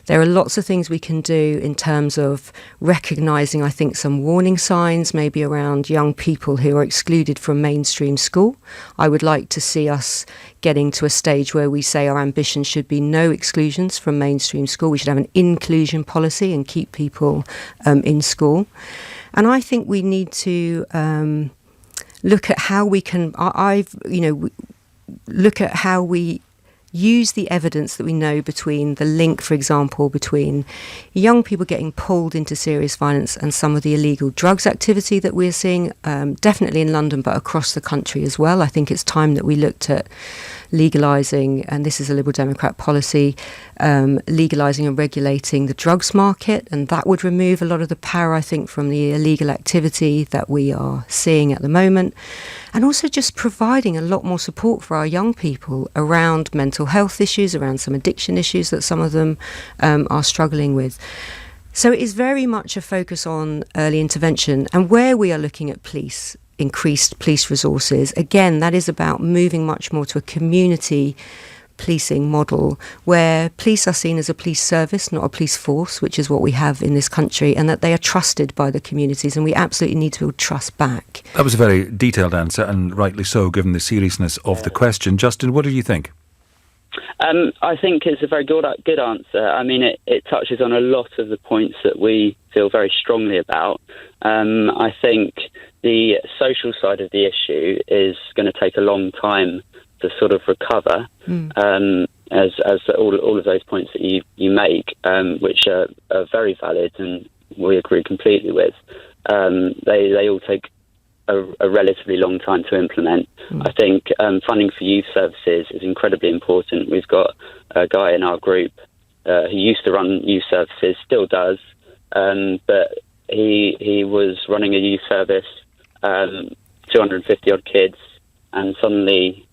There are lots of things we can do in terms of recognising, I think, some warning signs, maybe around young people who are excluded from mainstream school. I would like to see us getting to a stage where we say our ambition should be no exclusions from mainstream school. We should have an inclusion policy and keep people in school. And I think we need to look at how we can, look at how we use the evidence that we know between the link, for example, between young people getting pulled into serious violence and some of the illegal drugs activity that we're seeing, definitely in London, but across the country as well. I think it's time that we looked at legalising, and this is a Liberal Democrat policy, legalising and regulating the drugs market, and that would remove a lot of the power, I think, from the illegal activity that we are seeing at the moment. And also just providing a lot more support for our young people around mental health issues, around some addiction issues that some of them are struggling with. So it is very much a focus on early intervention, and where we are looking at increased police resources, again, that is about moving much more to a community policing model where police are seen as a police service, not a police force, which is what we have in this country, and that they are trusted by the communities, and we absolutely need to build trust back. That was a very detailed answer, and rightly so, given the seriousness of the question. Justin, what do you think? I think it's a very good answer. I mean, it touches on a lot of the points that we feel very strongly about. I think the social side of the issue is going to take a long time to sort of recover, as all of those points that you make, which are very valid and we agree completely with. They all take a relatively long time to implement. I think funding for youth services is incredibly important. We've got a guy in our group who used to run youth services, still does, but he was running a youth service, 250 odd kids, and suddenly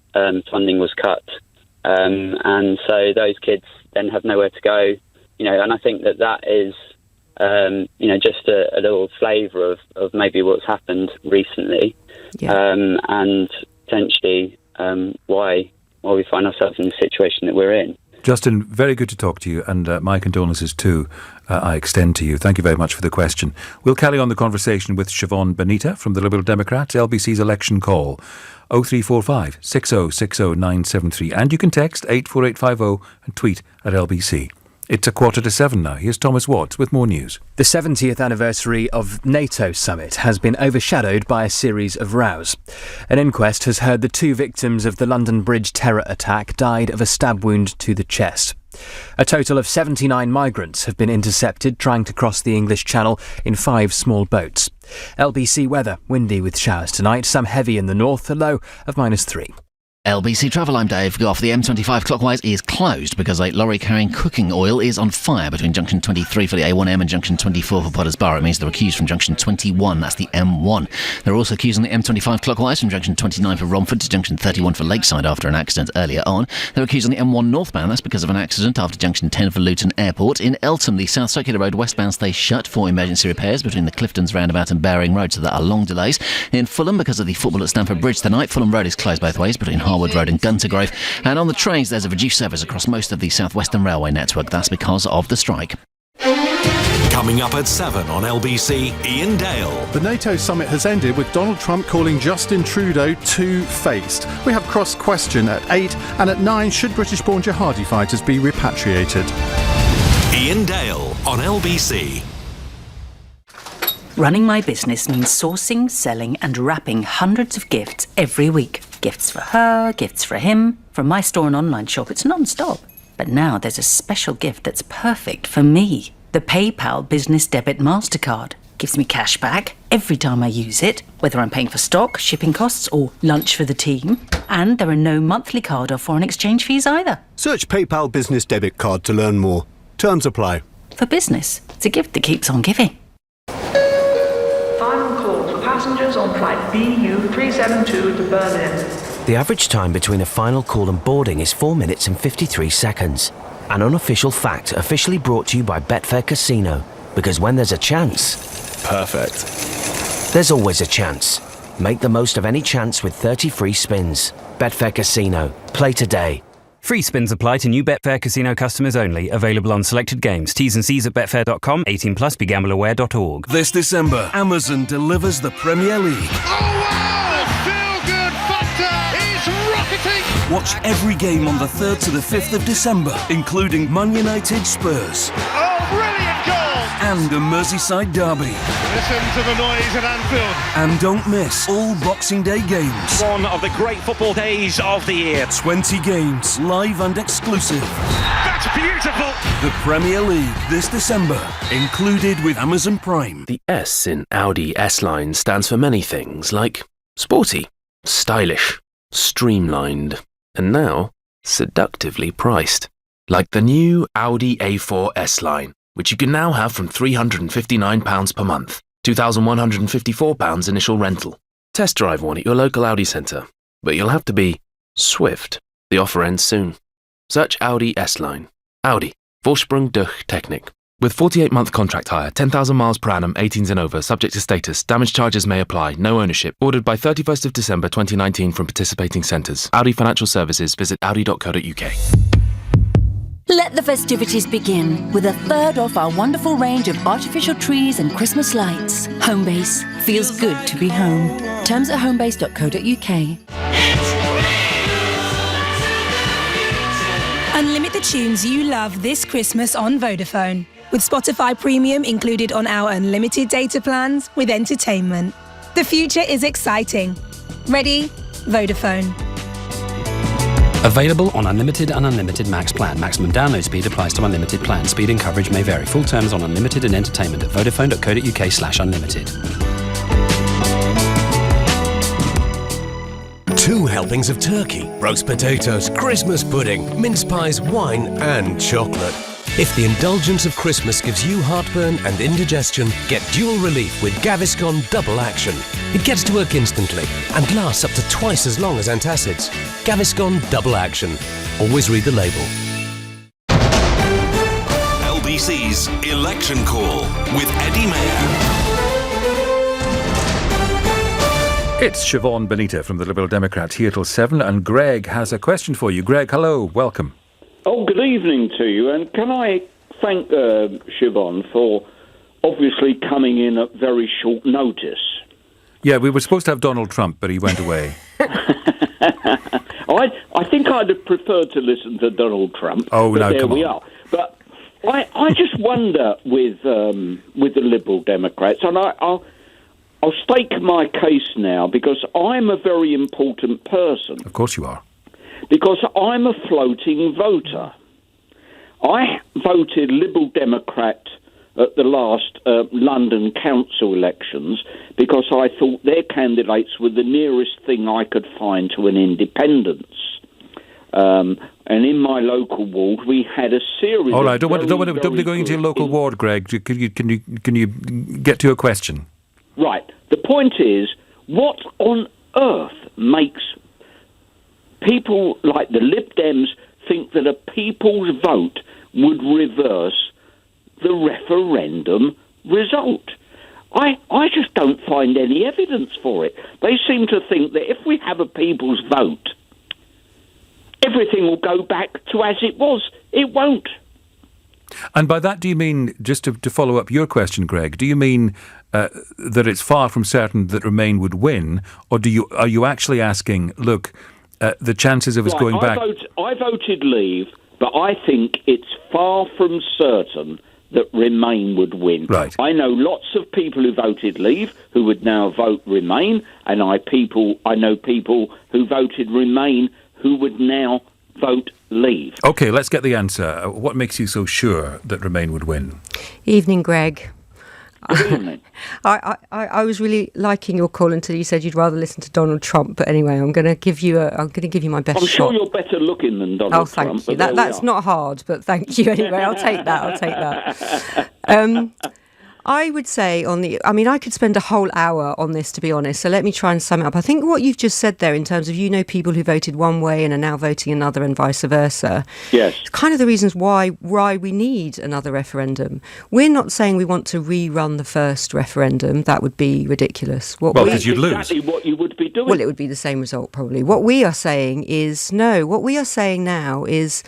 funding was cut, and so those kids then have nowhere to go, and I think that is just a little flavour of maybe what's happened recently, and potentially why we find ourselves in the situation that we're in. Justin, very good to talk to you, and my condolences too I extend to you. Thank you very much for the question. We'll carry on the conversation with Siobhan Benita from the Liberal Democrats, LBC's election call, 0345 6060 973, and you can text 84850 and tweet at LBC. It's 6:45 now. Here's Thomas Watts with more news. The 70th anniversary of NATO summit has been overshadowed by a series of rows. An inquest has heard the 2 victims of the London Bridge terror attack died of a stab wound to the chest. A total of 79 migrants have been intercepted trying to cross the English Channel in 5 small boats. LBC weather, windy with showers tonight, some heavy in the north, a low of -3. LBC Travel, I'm Dave. Off the M25 clockwise is closed because a lorry carrying cooking oil is on fire between junction 23 for the A1M and junction 24 for Potters Bar. It means there are queues from junction 21, that's the M1. There are also queues on the M25 clockwise from junction 29 for Romford to junction 31 for Lakeside after an accident earlier on. There are queues on the M1 northbound, that's because of an accident after junction 10 for Luton Airport. In Eltham, the South Circular Road westbound stays shut for emergency repairs between the Cliftons roundabout and Baring Road, so there are long delays. In Fulham, because of the football at Stamford Bridge tonight, Fulham Road is closed both ways between Harwood Road and Gunter Grove, and on the trains there's a reduced service across most of the South Western Railway network. That's because of the strike. Coming up at 7 on LBC, Ian Dale. The NATO summit has ended with Donald Trump calling Justin Trudeau two-faced. We have cross-question at 8, and at 9, should British-born jihadi fighters be repatriated? Ian Dale on LBC. Running my business means sourcing, selling and wrapping hundreds of gifts every week. Gifts for her, gifts for him. From my store and online shop, it's non-stop. But now there's a special gift that's perfect for me. The PayPal Business Debit MasterCard gives me cash back every time I use it, whether I'm paying for stock, shipping costs or lunch for the team. And there are no monthly card or foreign exchange fees either. Search PayPal Business Debit Card to learn more. Terms apply. For business, it's a gift that keeps on giving. Final call for passengers on flight BU372 to Berlin. The average time between a final call and boarding is 4 minutes and 53 seconds. An unofficial fact officially brought to you by Betfair Casino. Because when there's a chance... Perfect. There's always a chance. Make the most of any chance with 30 free spins. Betfair Casino. Play today. Free spins apply to new Betfair Casino customers only. Available on selected games. T's and C's at betfair.com. 18 plus. BeGambleAware.org. This December, Amazon delivers the Premier League. Watch every game on the 3rd to the 5th of December, including Man United Spurs. Oh, brilliant goal! And a Merseyside derby. Listen to the noise at Anfield. And don't miss all Boxing Day games. One of the great football days of the year. 20 games, live and exclusive. That's beautiful! The Premier League this December, included with Amazon Prime. The S in Audi S-Line stands for many things like sporty, stylish, streamlined, and now seductively priced. Like the new Audi A4 S-Line, which you can now have from £359 per month, £2,154 initial rental. Test drive one at your local Audi centre, but you'll have to be swift. The offer ends soon. Search Audi S-Line. Audi. Vorsprung durch Technik. With 48-month contract hire, 10,000 miles per annum, 18s and over, subject to status. Damage charges may apply. No ownership. Ordered by 31st of December 2019 from participating centres. Audi Financial Services. Visit audi.co.uk. Let the festivities begin with a third off our wonderful range of artificial trees and Christmas lights. Homebase. Feels good to be home. Terms at homebase.co.uk. Unlimit the tunes you love this Christmas on Vodafone. With Spotify Premium included on our unlimited data plans with entertainment. The future is exciting. Ready? Vodafone. Available on Unlimited and Unlimited Max Plan. Maximum download speed applies to Unlimited plan. Speed and coverage may vary. Full terms on Unlimited and entertainment at vodafone.co.uk/unlimited. 2 helpings of turkey, roast potatoes, Christmas pudding, mince pies, wine and chocolate. If the indulgence of Christmas gives you heartburn and indigestion, get dual relief with Gaviscon Double Action. It gets to work instantly and lasts up to twice as long as antacids. Gaviscon Double Action. Always read the label. LBC's Election Call with Eddie Mair. It's Siobhan Benita from the Liberal Democrats here till 7, and Greg has a question for you. Greg, hello, welcome. Oh, good evening to you, and can I thank Siobhan for obviously coming in at very short notice. Yeah, we were supposed to have Donald Trump, but he went away. I think I'd have preferred to listen to Donald Trump. Oh, but no, there come we on. are. But I just wonder with the Liberal Democrats, and I'll stake my case now because I'm a very important person. Of course you are. Because I'm a floating voter. I voted Liberal Democrat at the last London council elections because I thought their candidates were the nearest thing I could find to an independence. And in my local ward, we had a series. All right, of don't be going into your local ward, Greg. Can you get to a question? Right. The point is, what on earth makes people like the Lib Dems think that a people's vote would reverse the referendum result? I just don't find any evidence for it. They seem to think that if we have a people's vote, everything will go back to as it was. It won't. And by that, do you mean, just to follow up your question, Greg, do you mean that it's far from certain that Remain would win, or are you actually asking, look, the chances of us going back... I voted Leave, but I think it's far from certain that Remain would win. Right. I know lots of people who voted Leave who would now vote Remain, and I know people who voted Remain who would now vote Leave. OK, let's get the answer. What makes you so sure that Remain would win? Evening, Greg. Good evening. I was really liking your call until you said you'd rather listen to Donald Trump. But anyway, I'm going to give you my best shot. I'm sure you're better looking than Donald Trump. Oh, thank you. That's not hard, but thank you anyway. I'll take that. I would say I could spend a whole hour on this, to be honest. So let me try and sum it up. I think what you've just said there in terms of, people who voted one way and are now voting another and vice versa. Yes. It's kind of the reasons why we need another referendum. We're not saying we want to rerun the first referendum. That would be ridiculous. Because you'd lose. Exactly what you would be doing. Well, it would be the same result, probably. What we are saying now is,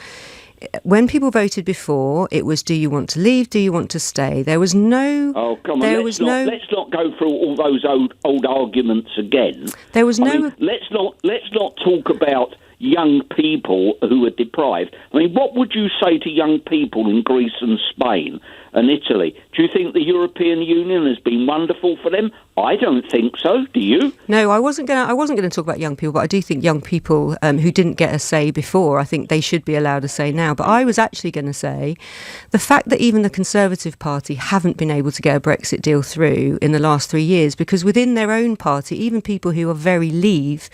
when people voted before, it was, do you want to leave, do you want to stay? There was no... Oh, come on, let's not go through all those old arguments again. There was let's not talk about young people who are deprived. I mean, what would you say to young people in Greece and Spain and Italy? Do you think the European Union has been wonderful for them? I don't think so. Do you? No, I wasn't going to talk about young people, but I do think young people who didn't get a say before, I think they should be allowed a say now. But I was actually going to say the fact that even the Conservative Party haven't been able to get a Brexit deal through in the last 3 years, because within their own party, even people who are very Leave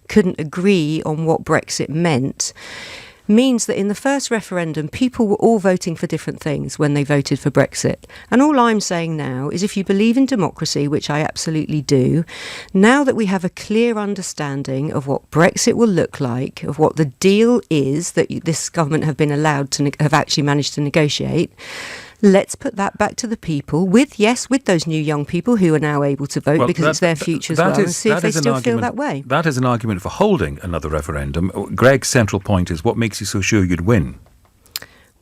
couldn't agree on what Brexit meant, means that in the first referendum, people were all voting for different things when they voted for Brexit. And all I'm saying now is, if you believe in democracy, which I absolutely do, now that we have a clear understanding of what Brexit will look like, of what the deal is that this government have been allowed to have actually managed to negotiate, let's put that back to the people with those new young people who are now able to vote, because it's their future as well, and see if they still feel that way. That is an argument for holding another referendum. Greg's central point is, what makes you so sure you'd win?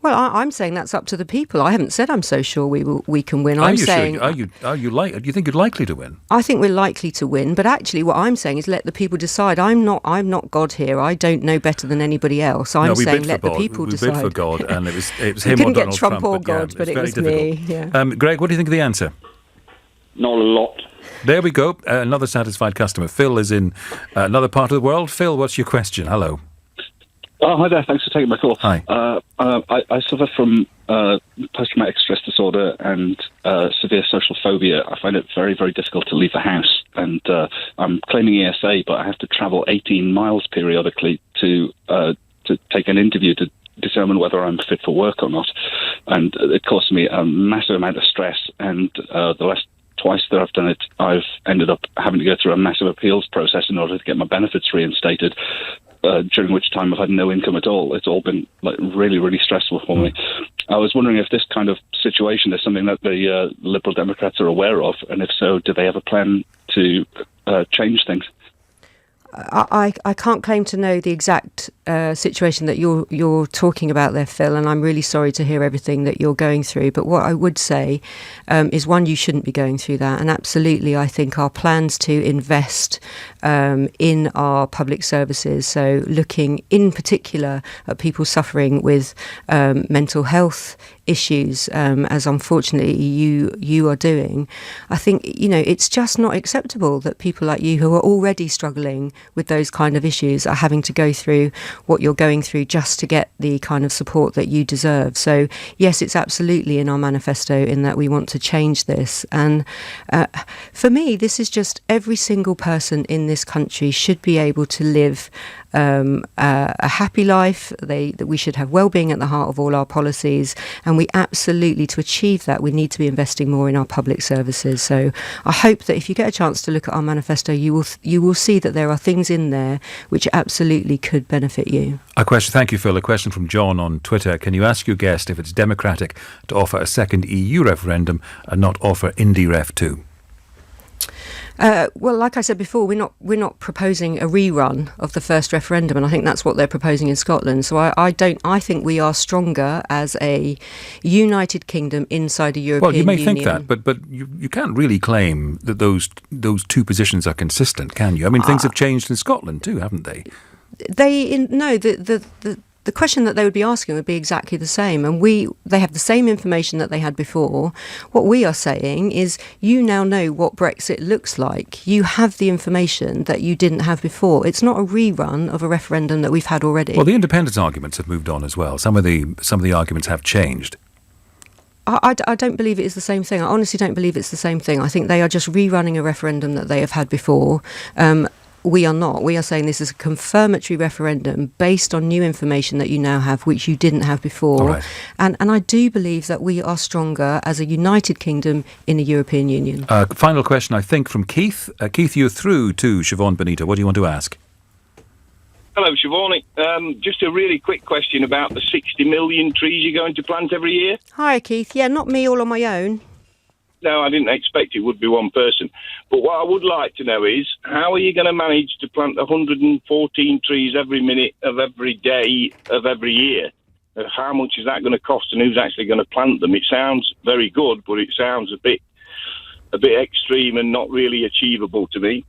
Well, I'm saying that's up to the people. I haven't said I'm so sure we can win. Do you think you're likely to win? I think we're likely to win, but actually what I'm saying is let the people decide. I'm not God here. I don't know better than anybody else. I'm saying let the people decide. We bid for God, and it was him or Donald Trump. Couldn't get Trump or God, but it was me. Yeah. Greg, what do you think of the answer? Not a lot. There we go. Another satisfied customer. Phil is in another part of the world. Phil, what's your question? Hello. Oh, hi there. Thanks for taking my call. Hi. I suffer from post-traumatic stress disorder and severe social phobia. I find it very, very difficult to leave the house. And I'm claiming ESA, but I have to travel 18 miles periodically to take an interview to determine whether I'm fit for work or not. And it causes me a massive amount of stress. And the last twice that I've done it, I've ended up having to go through a massive appeals process in order to get my benefits reinstated. During which time I've had no income at all. It's all been really, really stressful for me. I was wondering if this kind of situation is something that the Liberal Democrats are aware of, and if so, do they have a plan to change things? I can't claim to know the exact situation that you're talking about there, Phil, and I'm really sorry to hear everything that you're going through. But what I would say is, one, you shouldn't be going through that. And absolutely, I think our plans to invest in our public services, so looking in particular at people suffering with mental health issues, as unfortunately you are doing, I think, it's just not acceptable that people like you, who are already struggling with those kind of issues, are having to go through what you're going through just to get the kind of support that you deserve. So yes, it's absolutely in our manifesto in that we want to change this. And for me, this is just, every single person in this country should be able to live a happy life. That we should have well-being at the heart of all our policies, and we absolutely, to achieve that, we need to be investing more in our public services. So I hope that if you get a chance to look at our manifesto, you will see that there are things in there which absolutely could benefit you. Thank you, Phil. A question from John on Twitter. Can you ask your guest if it's democratic to offer a second EU referendum and not offer Indy Ref 2? Well, like I said before, we're not proposing a rerun of the first referendum, and I think that's what they're proposing in Scotland. So I think we are stronger as a united kingdom inside a European Union. Well, you may think that, but you can't really claim that those two positions are consistent, can you? I mean, things have changed in Scotland too, haven't they? The question that they would be asking would be exactly the same, and they have the same information that they had before. What we are saying is, you now know what Brexit looks like. You have the information that you didn't have before. It's not a rerun of a referendum that we've had already. Well, the independence arguments have moved on as well. Some of the arguments have changed. I don't believe it is the same thing. I honestly don't believe it's the same thing. I think they are just rerunning a referendum that they have had before. We are not. We are saying this is a confirmatory referendum based on new information that you now have, which you didn't have before. Right. And I do believe that we are stronger as a united kingdom in the European Union. Final question, I think, from Keith. Keith, you're through to Siobhan Benita. What do you want to ask? Hello, Siobhan. Just a really quick question about the 60 million trees you're going to plant every year. Hi, Keith. Yeah, not me all on my own. No, I didn't expect it would be one person. But what I would like to know is, how are you going to manage to plant 114 trees every minute of every day of every year? How much is that going to cost, and who's actually going to plant them? It sounds very good, but it sounds a bit extreme and not really achievable to me.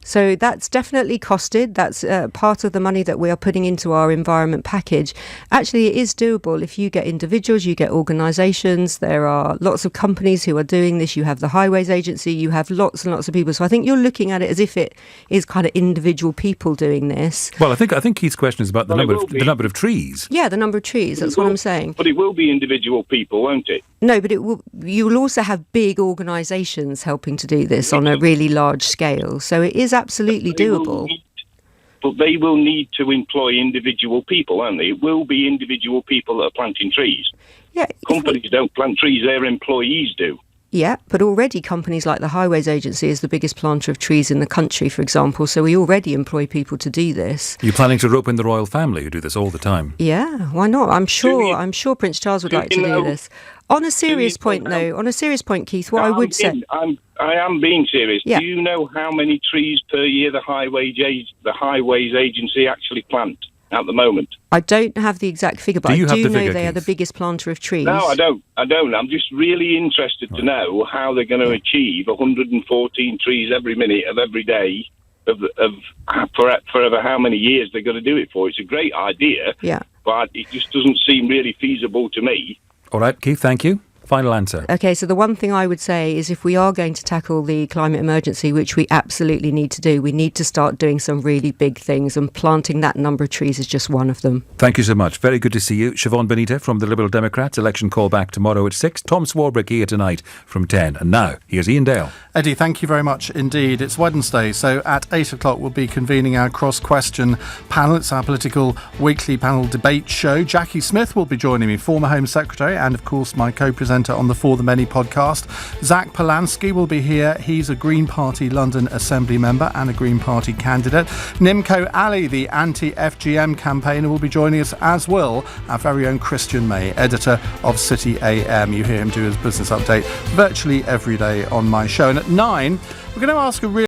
So that's definitely costed. That's part of the money that we are putting into our environment package. Actually, it is doable if you get individuals, you get organisations. There are lots of companies who are doing this. You have the Highways Agency. You have lots and lots of people. So I think you're looking at it as if it is kind of individual people doing this. Well, I think Keith's question is about the number of trees. Yeah, the number of trees. That's what I'm saying. But it will be individual people, won't it? No, but you will also have big organisations helping to do this on a really large scale. So it is absolutely doable. But they will need to employ individual people, won't they? It will be individual people that are planting trees. Yeah. Companies don't plant trees, their employees do. Yeah, but already companies like the Highways Agency is the biggest planter of trees in the country, for example, so we already employ people to do this. Are you planning to rope in the royal family who do this all the time? Yeah, why not? I'm sure Prince Charles would like to do this. On a serious point, Keith, what I would say... I am being serious. Yeah. Do you know how many trees per year the Highways Agency actually plant at the moment? I don't have the exact figure, but I do know they Keith? are the biggest planter of trees. No, I don't. I'm just really interested to know how they're going to achieve 114 trees every minute of every day of forever how many years they're going to do it for. It's a great idea, but it just doesn't seem really feasible to me. All right, Keith, thank you. Final answer. Okay, so the one thing I would say is if we are going to tackle the climate emergency, which we absolutely need to do, we need to start doing some really big things, and planting that number of trees is just one of them. Thank you so much. Very good to see you. Siobhan Benita from the Liberal Democrats. Election call back tomorrow at 6. Tom Swarbrick here tonight from 10. And now, here's Ian Dale. Eddie, thank you very much indeed. It's Wednesday, so at 8 o'clock we'll be convening our cross-question panel. It's our political weekly panel debate show. Jackie Smith will be joining me, former Home Secretary, and of course my co-presenter on the For the Many podcast. Zach Polanski will be here. He's a Green Party London Assembly member and a Green Party candidate. Nimco Ali, the anti-FGM campaigner, will be joining us, as will our very own Christian May, editor of City AM. You hear him do his business update virtually every day on my show. And at 9, we're going to ask a real